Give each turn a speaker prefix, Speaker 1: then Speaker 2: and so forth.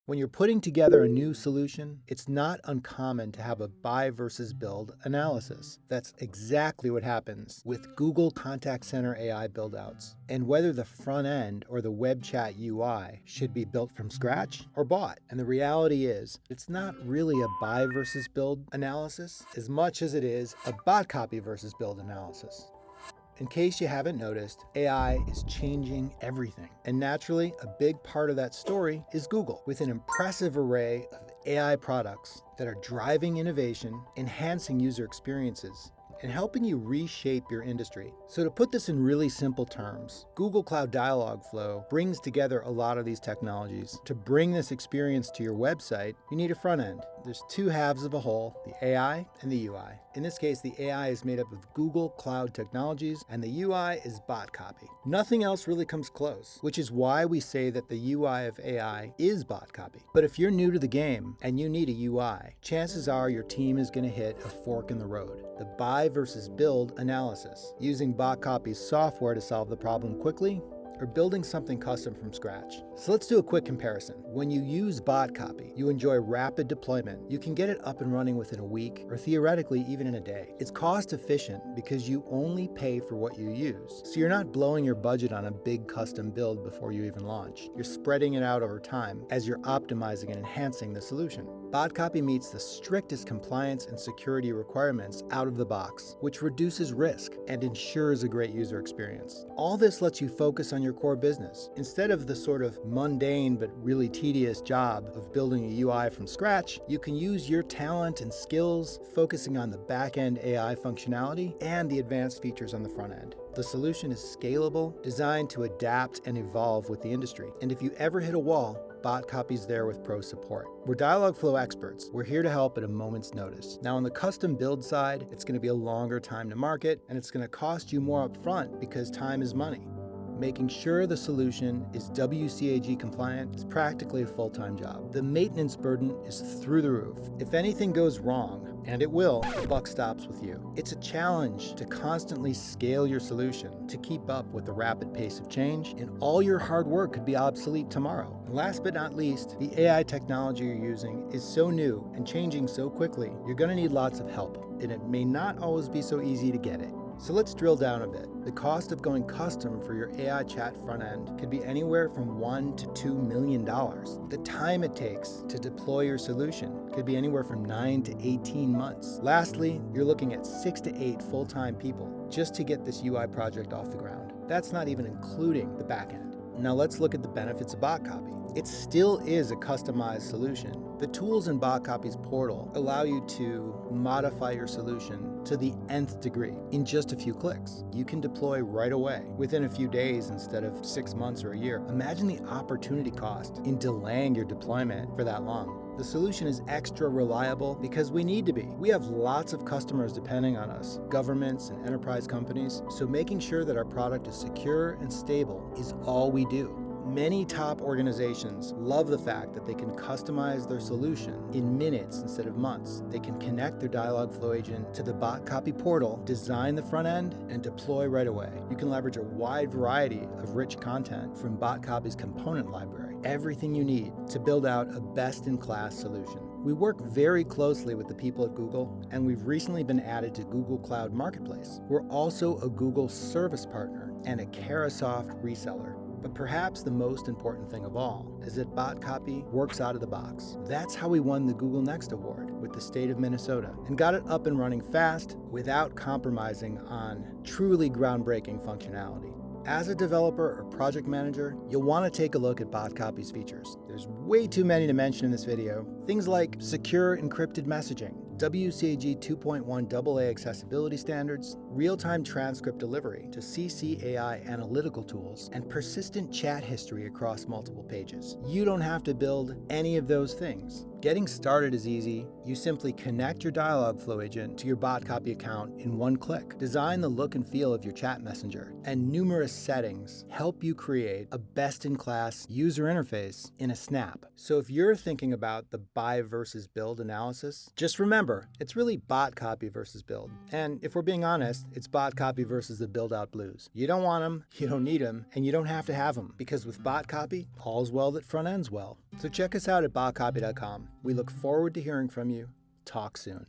Speaker 1: When you're putting together a new solution, it's not uncommon to have a buy versus build analysis. That's exactly what happens with Google Contact Center AI buildouts, and whether the front end or the web chat UI should be built from scratch or bought. And the reality is, it's not really a buy versus build analysis as much as it is a Botcopy versus build analysis. In case you haven't noticed, AI is changing everything. And naturally, a big part of that story is Google, with an impressive array of AI products that are driving innovation, enhancing user experiences, and helping you reshape your industry. So to put this in really simple terms, Google Cloud Dialogflow brings together a lot of these technologies. To bring this experience to your website, you need a front end. There's two halves of a whole, the AI and the UI. In this case, the AI is made up of Google Cloud technologies and the UI is Botcopy. Nothing else really comes close, which is why we say that the UI of AI is Botcopy. But if you're new to the game and you need a UI, chances are your team is going to hit a fork in the road. The buy versus build analysis, using Botcopy's software to solve the problem quickly, or building something custom from scratch. So let's do a quick comparison. When you use Botcopy, you enjoy rapid deployment. You can get it up and running within a week, or theoretically even in a day. It's cost efficient because you only pay for what you use. So you're not blowing your budget on a big custom build before you even launch. You're spreading it out over time as you're optimizing and enhancing the solution. Botcopy meets the strictest compliance and security requirements out of the box, which reduces risk and ensures a great user experience. All this lets you focus on your core business. Instead of the sort of mundane but really tedious job of building a UI from scratch, you can use your talent and skills focusing on the back-end AI functionality and the advanced features on the front end. The solution is scalable, designed to adapt and evolve with the industry. And if you ever hit a wall, Botcopy's there with pro support. We're Dialogflow experts. We're here to help at a moment's notice. Now on the custom build side, it's going to be a longer time to market, and it's going to cost you more upfront because time is money. Making sure the solution is WCAG compliant is practically a full-time job. The maintenance burden is through the roof. If anything goes wrong, and it will, the buck stops with you. It's a challenge to constantly scale your solution to keep up with the rapid pace of change, and all your hard work could be obsolete tomorrow. And last but not least, the AI technology you're using is so new and changing so quickly, you're going to need lots of help, and it may not always be so easy to get it. So let's drill down a bit. The cost of going custom for your AI chat front end could be anywhere from $1 to $2 million. The time it takes to deploy your solution could be anywhere from 9 to 18 months. Lastly, you're looking at 6 to 8 full-time people just to get this UI project off the ground. That's not even including the back end. Now let's look at the benefits of Botcopy. It still is a customized solution. The tools in Botcopy's portal allow you to modify your solution to the nth degree in just a few clicks. You can deploy right away, within a few days instead of 6 months or a year. Imagine the opportunity cost in delaying your deployment for that long. The solution is extra reliable because we need to be. We have lots of customers depending on us, governments and enterprise companies, so making sure that our product is secure and stable is all we do. Many top organizations love the fact that they can customize their solution in minutes instead of months. They can connect their Dialogflow agent to the Botcopy portal, design the front end, and deploy right away. You can leverage a wide variety of rich content from Botcopy's component library. Everything you need to build out a best-in-class solution. We work very closely with the people at Google, and we've recently been added to Google Cloud Marketplace. We're also a Google service partner and a Carahsoft reseller. But perhaps the most important thing of all is that Botcopy works out of the box. That's how we won the Google Next Award with the state of Minnesota and got it up and running fast without compromising on truly groundbreaking functionality. As a developer or project manager, you'll want to take a look at Botcopy's features. There's way too many to mention in this video. Things like secure encrypted messaging, WCAG 2.1 AA accessibility standards, real-time transcript delivery to CCAI analytical tools, and persistent chat history across multiple pages. You don't have to build any of those things. Getting started is easy. You simply connect your Dialogflow agent to your Botcopy account in one click. Design the look and feel of your chat messenger, and numerous settings help you create a best-in-class user interface in a snap. So if you're thinking about the buy versus build analysis, just remember, it's really Botcopy versus build. And if we're being honest, it's Botcopy versus the build-out blues. You don't want them, you don't need them, and you don't have to have them, because with Botcopy, all's well that front ends well. So check us out at botcopy.com. We look forward to hearing from you. Talk soon.